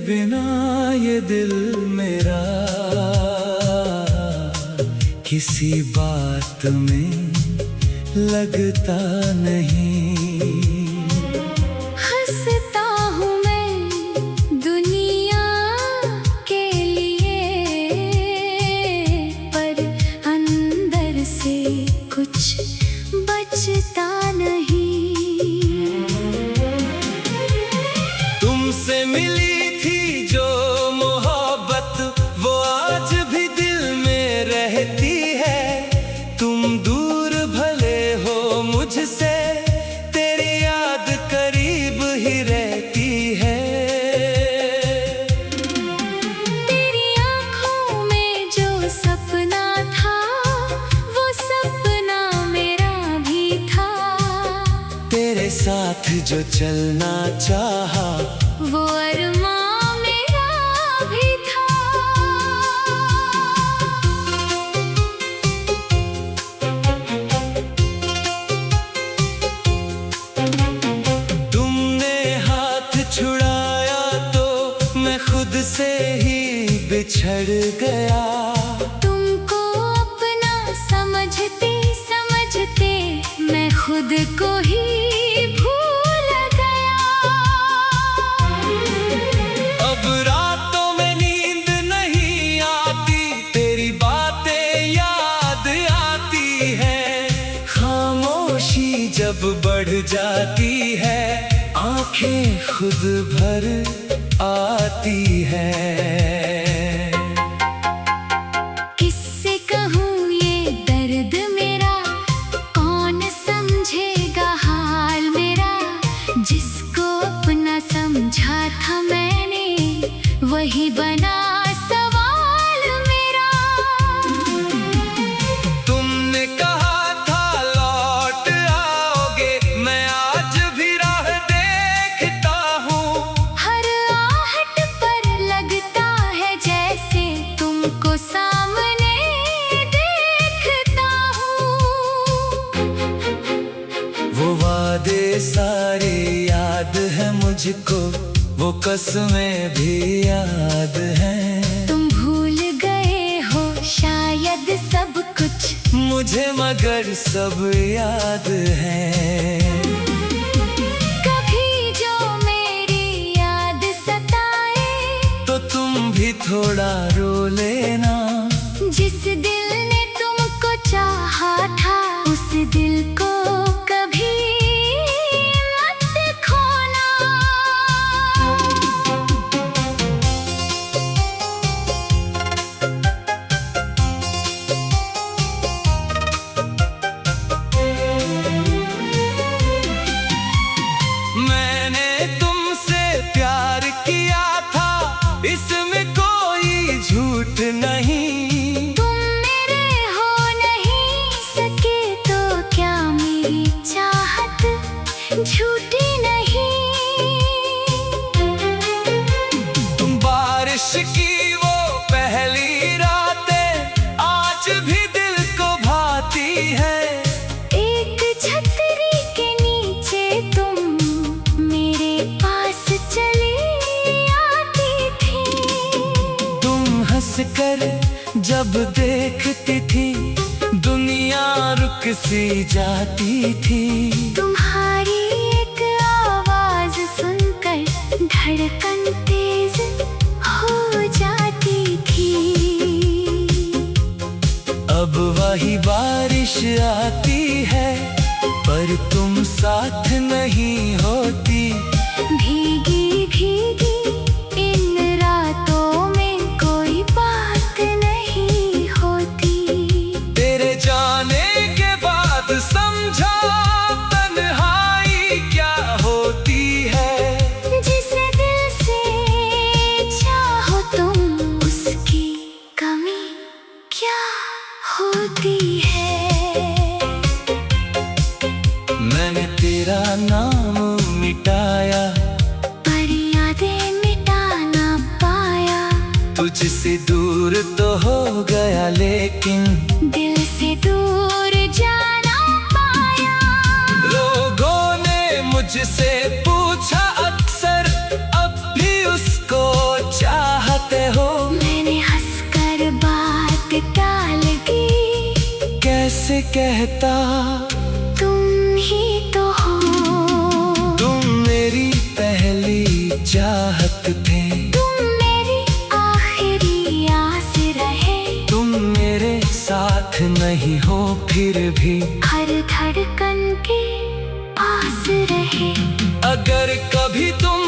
बिना ये दिल मेरा किसी बात में लगता नहीं। हंसता हूँ मैं दुनिया के लिए, पर अंदर से कुछ बचता नहीं। तुमसे मिली थी जो मोहब्बत वो आज भी दिल में रहती है। तुम दूर भले हो मुझसे, तेरी याद करीब ही रहती है। तेरी आँखों में जो सपना था वो सपना मेरा भी था। तेरे साथ जो चलना चाहा वो अरमां मेरा भी था। तुमने हाथ छुड़ाया तो मैं खुद से ही बिछड़ गया। तुमको अपना समझते समझते मैं खुद को ही भूल गया। अब रातों में नींद नहीं आती, तेरी बातें याद आती है। खामोशी जब बढ़ जाती है, आंखें खुद भर आती है। किससे कहूँ ये दर्द मेरा, कौन समझेगा हाल मेरा। जिसको अपना समझा था मैंने, वही बना सवाल मेरा। तुमने कहा था लौट आओगे, मैं आज भी राह देखता हूँ। हर आहट पर लगता है जैसे तुमको सामने देखता हूँ। वो वादे सारे याद है मुझको, वो कसमें भी याद हैं। तुम भूल गए हो शायद सब कुछ, मुझे मगर सब याद है। कभी जो मेरी याद सताए तो तुम भी थोड़ा रो लेना। जिस दिल ने तुमको चाहा था, उस दिल को कभी मत खोना। मैंने तुमसे प्यार किया था, इसमें कोई झूठ नहीं। तुम मेरे हो नहीं सके तो क्या मेरी चाहत झूठी नहीं। बारिश की वो पहली रातें आज भी दिल को भाती है। एक छतरी के नीचे तुम मेरे पास चली आती थी। तुम हंसकर जब देखती थी, दुनिया रुक सी जाती थी। तुम्हारी एक आवाज सुनकर धड़कन तेज हो जाती थी। अब वही बारिश आती है, पर तुम साथ नहीं होती। भीगी भीगी इन रातों में कोई बात नहीं होती। तेरे जाने के बाद समझा तन्हाई क्या होती है। जिस दिल से चाहो तुम, उसकी कमी क्या होती है। मैंने तेरा नाम मिटाया, पर यादें मिटा ना पाया। तुझसे दूर तो हो गया, लेकिन दिल से दूर जाना पाया। लोगों ने मुझसे पूछा अक्सर, अब भी उसको से कहता तुम ही तो हो। तुम मेरी पहली चाहत थे, तुम मेरी आखिरी आस रहे। तुम मेरे साथ नहीं हो फिर भी हर धड़कन के पास रहे। अगर कभी तुम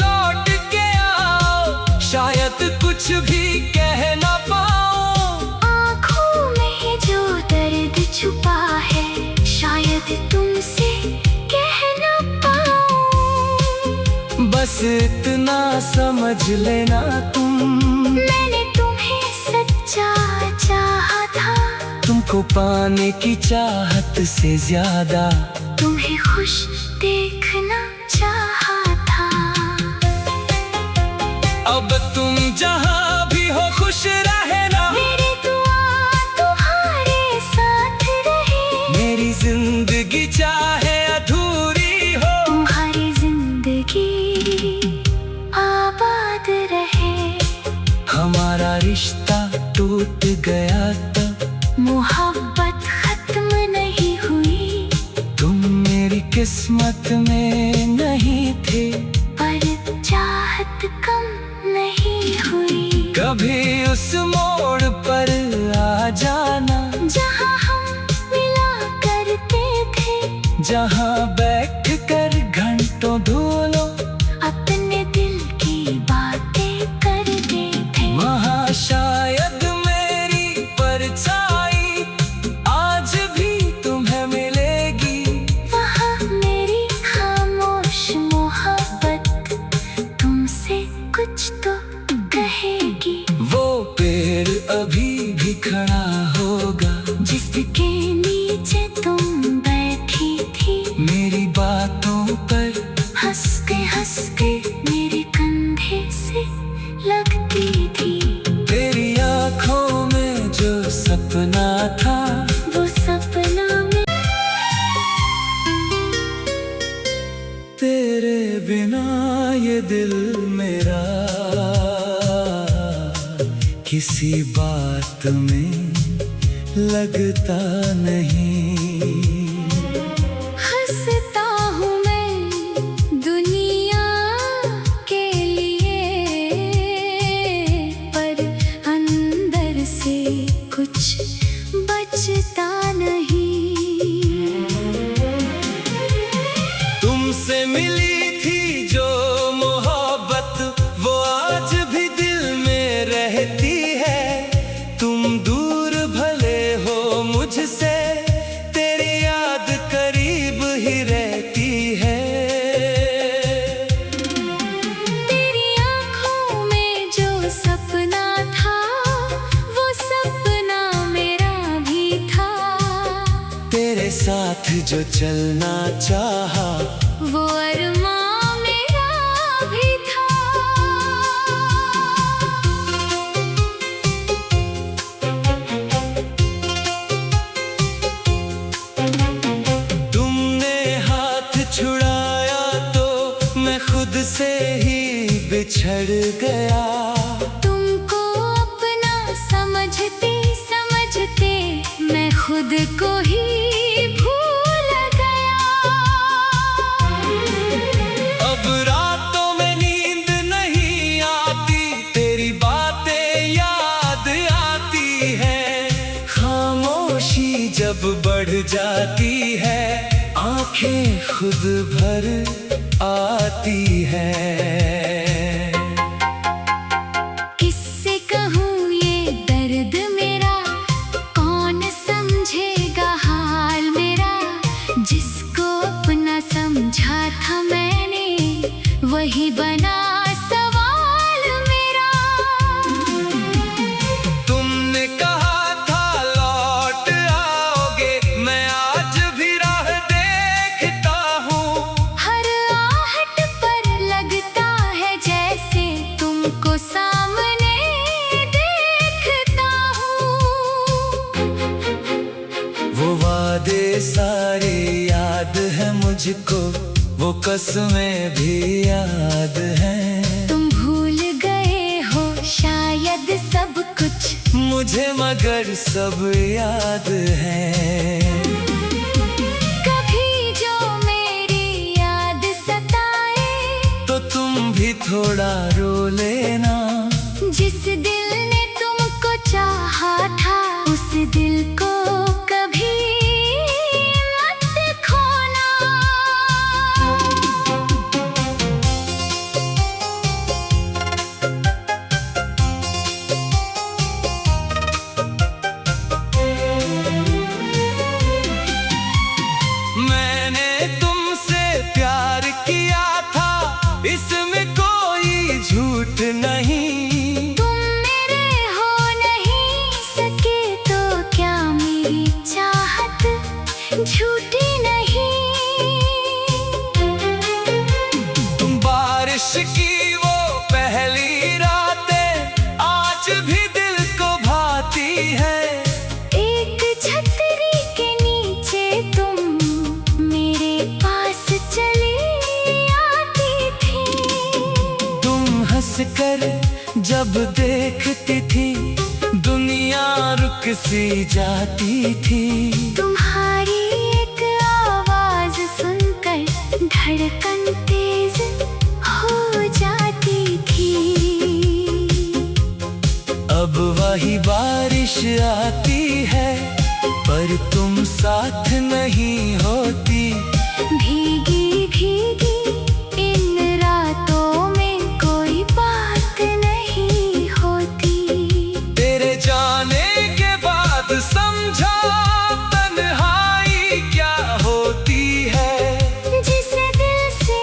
लौट के आओ, शायद कुछ भी कह ना पाओ। आँखों में जो दर्द छुपा है, शायद तुमसे कह ना पाऊं। बस इतना समझ लेना तुम, मैंने तुम्हें सच्चा चाहा था। तुमको पाने की चाहत से ज्यादा तुम्हें खुश देखना चाहा था। अब तुम जहाँ भी हो खुश रहना। मेरी दुआ तुम्हारे साथ रहे। मेरी जिंदगी चाहे अधूरी हो, तुम्हारी जिंदगी आबाद रहे। हमारा रिश्ता टूट गया तब, मोहब्बत खत्म नहीं हुई। तुम मेरी किस्मत में नहीं थे, पर चाहत कम नहीं हुई। कभी उस मोड़ पर आ जाना जहाँ हम मिला करते थे। जहाँ बैठ कर घंटों धूलो अपने दिल की बातें करते थे। वहाँ शायद मेरी परछाई आज भी तुम्हें मिलेगी। वहाँ मेरी खामोश मोहब्बत तुमसे कुछ तो कहेगी। वो पेड़ अभी भी खड़ा होगा जिसके नीचे तुम बैठी थी। मेरी बातों पर हंस के मेरे कंधे से लगती थी। तेरी आँखों में जो सपना था, वो सपना में तेरे बिना ये दिल मेरा किसी बात में लगता नहीं। हंसता हूँ मैं दुनिया के लिए, पर अंदर से कुछ बचता नहीं। तुमसे मिली थी जो मोहब्बत, वो आज भी दिल में रहती है। तुम दूर भले हो मुझसे, तेरी याद करीब ही रहती है। तेरी आँखों में जो सपना था, वो सपना मेरा भी था। तेरे साथ जो चलना चाहा, वो अरमां मेरा भी था। तुमने हाथ छुड़ाया तो मैं खुद से ही बिछड़ गया। तुमको अपना समझते समझते मैं खुद को ही भूल गया। अब रातों में नींद नहीं आती, तेरी बातें याद आती है। खामोशी जब बढ़ जाती है, आंखें खुद भर आती है। किससे कहूँ ये दर्द मेरा, कौन समझेगा हाल मेरा। जिसको अपना समझा था मैंने, वही बना सवाल मेरा। तुमने कहा था लौट आओगे, मैं आज भी राह देखता हूँ। हर आहट पर लगता है जैसे तुमको सामने देखता हूँ। वो वादे सारे याद है मुझको, वो कसमें भी याद हैं। तुम भूल गए हो शायद सब कुछ, मुझे मगर सब याद है। कभी जो मेरी याद सताए तो तुम भी थोड़ा रो लेना। जिस दिल ने तुमको चाहा था उस दिल को कभी मत खोना। मैंने तुमसे प्यार किया था, इसमें कोई झूठ नहीं। तुम मेरे हो नहीं सके तो क्या मेरी चाहत झूठी नहीं। बारिश की वो पहली रातें आज भी दिल को भाती है। एक छतरी के नीचे तुम मेरे पास चली आती थी। तुम हंसकर जब देखती थी दुनिया रुक सी जाती थी। तुम्हारी एक आवाज सुनकर धड़कन तेज हो जाती थी। अब वही बारिश आती है पर तुम साथ नहीं होती। भीगी भीगी इन रातों में कोई बात नहीं होती। तेरे जाने के बाद समझा तन्हाई क्या होती है। जिसे दिल से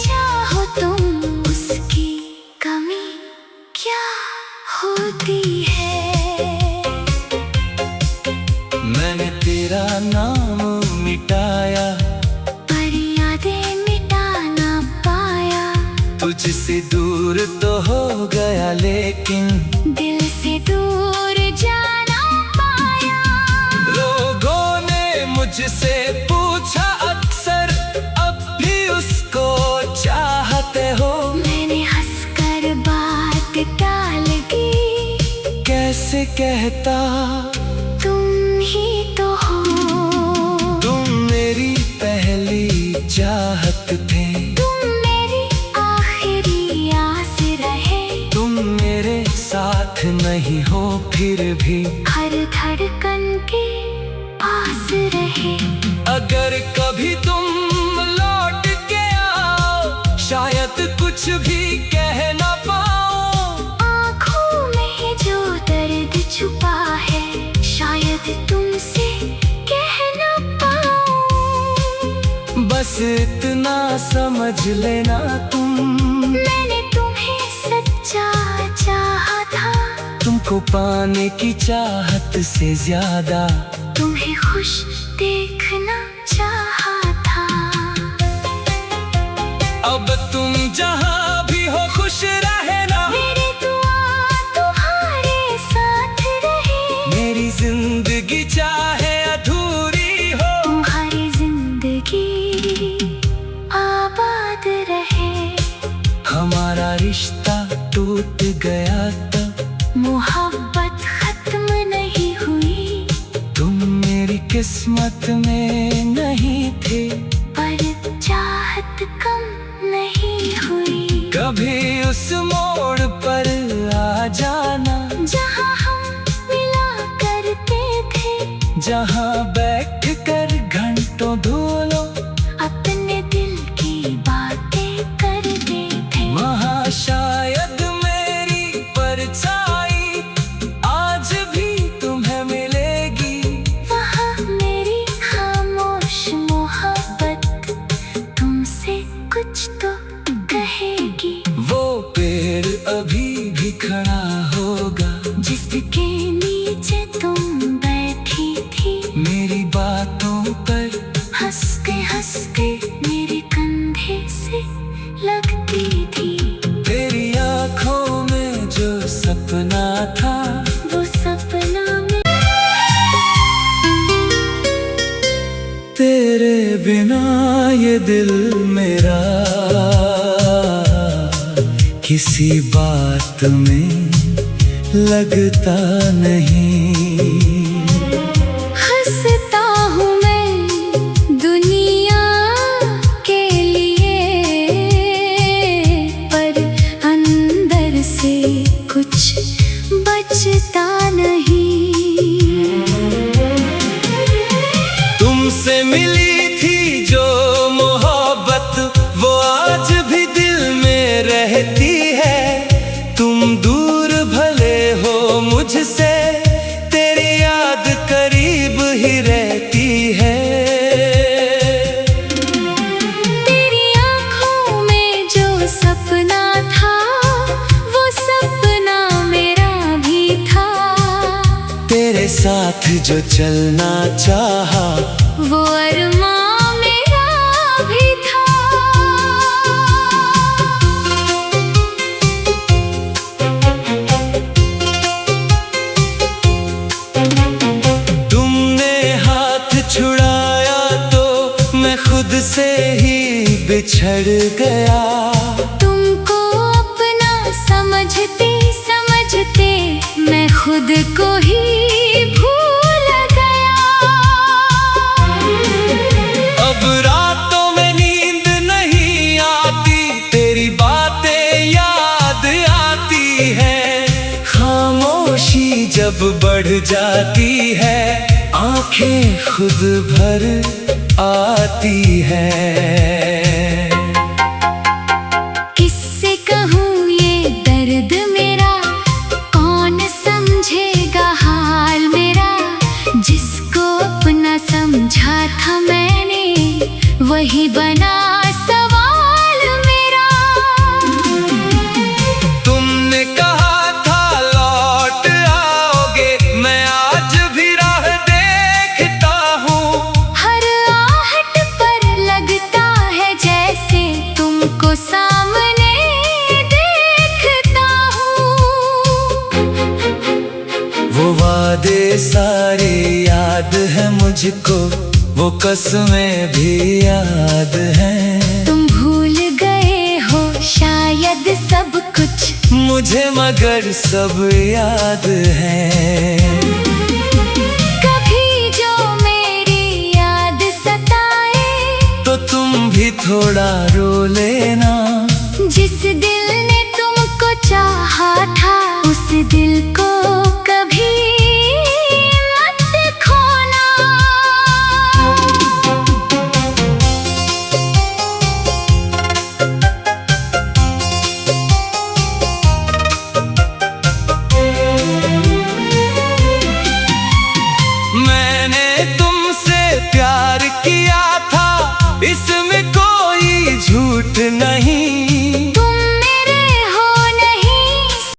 चाहो तुम उसकी कमी क्या होती है। मैंने तेरा नाम मिटाया पर यादें मिटा ना पाया। तुझसे दूर तो हो गया लेकिन दिल से दूर जाना पाया। लोगों ने मुझसे पूछा अक्सर अब भी उसको चाहते हो। मैंने हंसकर बात टाल दी। कैसे कहता तुम ही तो हो। तुम मेरी पहली चाहत थे। तुम मेरी आखिरी आस रहे। तुम मेरे साथ नहीं हो फिर भी हर धड़कन के पास रहे। अगर कभी तुम लौट के आओ शायद कुछ भी कह ना पाओ। आँखों में जो दर्द छुपा है शायद तुमसे कह ना पाऊं। बस इतना समझ लेना तुम, मैंने तुम्हें सच्चा चाहा था। तुमको पाने की चाहत से ज्यादा तुम्हें खुश देखना चाहा था। अब तुम जहाँ भी हो खुश रहना। मेरी दुआ तुम्हारे साथ रहे। मेरी जिंदगी चाहे अधूरी हो तुम्हारी जिंदगी आबाद रहे। हमारा रिश्ता टूट गया तब मोहब्बत खत्म नहीं हुई। तुम मेरी किस्मत में नहीं थे पर चाहत कम नहीं हुई। कभी उस मोड़ पर आ जाना जहाँ हम मिला करते थे। जहाँ बैठ कर घंटों धूलो अपने दिल की बातें करते थे। वहाँ शायद मेरी परछाई आज भी तुम्हें मिलेगी। वहाँ मेरी खामोश मोहब्बत तुमसे कुछ तो कहेगी। वो पेड़ अभी भी खड़ा होगा जिसके नीचे तुम बैठी थी। मेरी बातों पर हंस के मेरे कंधे से लगती थी। तेरी आँखों में जो सपना था वो सपना में तेरे बिना ये दिल मेरा किसी बात में लगता नहीं। हंसता हूँ मैं दुनिया के लिए, पर अंदर से कुछ बचता नहीं। तुमसे मिली थी जो मोहब्बत वो आज भी दिल में रहती है। तुम दूर भले हो मुझसे, तेरी याद करीब ही रहती है। तेरी आँखों में जो सपना था वो सपना मेरा भी था। तेरे साथ जो चलना चाहा वो अरमां मेरा भी था। तुमने हाथ छुड़ाया तो मैं खुद से ही बिछड़ गया। तुमको अपना समझते समझते मैं खुद को ही भूल गया। अब रातों में नींद नहीं आती, तेरी बातें याद आती है। खामोशी जब बढ़ जाती है, आंखें खुद भर आती है। किससे कहूँ ये दर्द मेरा, कौन समझेगा हाल मेरा। जिसको अपना समझा था मैंने, वही बना सवाल मेरा। तुमने कहा था लौट आओगे, मैं आज भी राह देखता हूँ। हर आहट पर लगता है जैसे तुमको सामने देखता हूँ। वो वादे सारे याद है मुझको, वो कसमें भी याद हैं। तुम भूल गए हो शायद सब कुछ, मुझे मगर सब याद है। कभी जो मेरी याद सताए तो तुम भी थोड़ा रो लेना। जिस दिल ने तुमको चाहा था, उस दिल को कभी मत खोना। मैंने तुमसे प्यार किया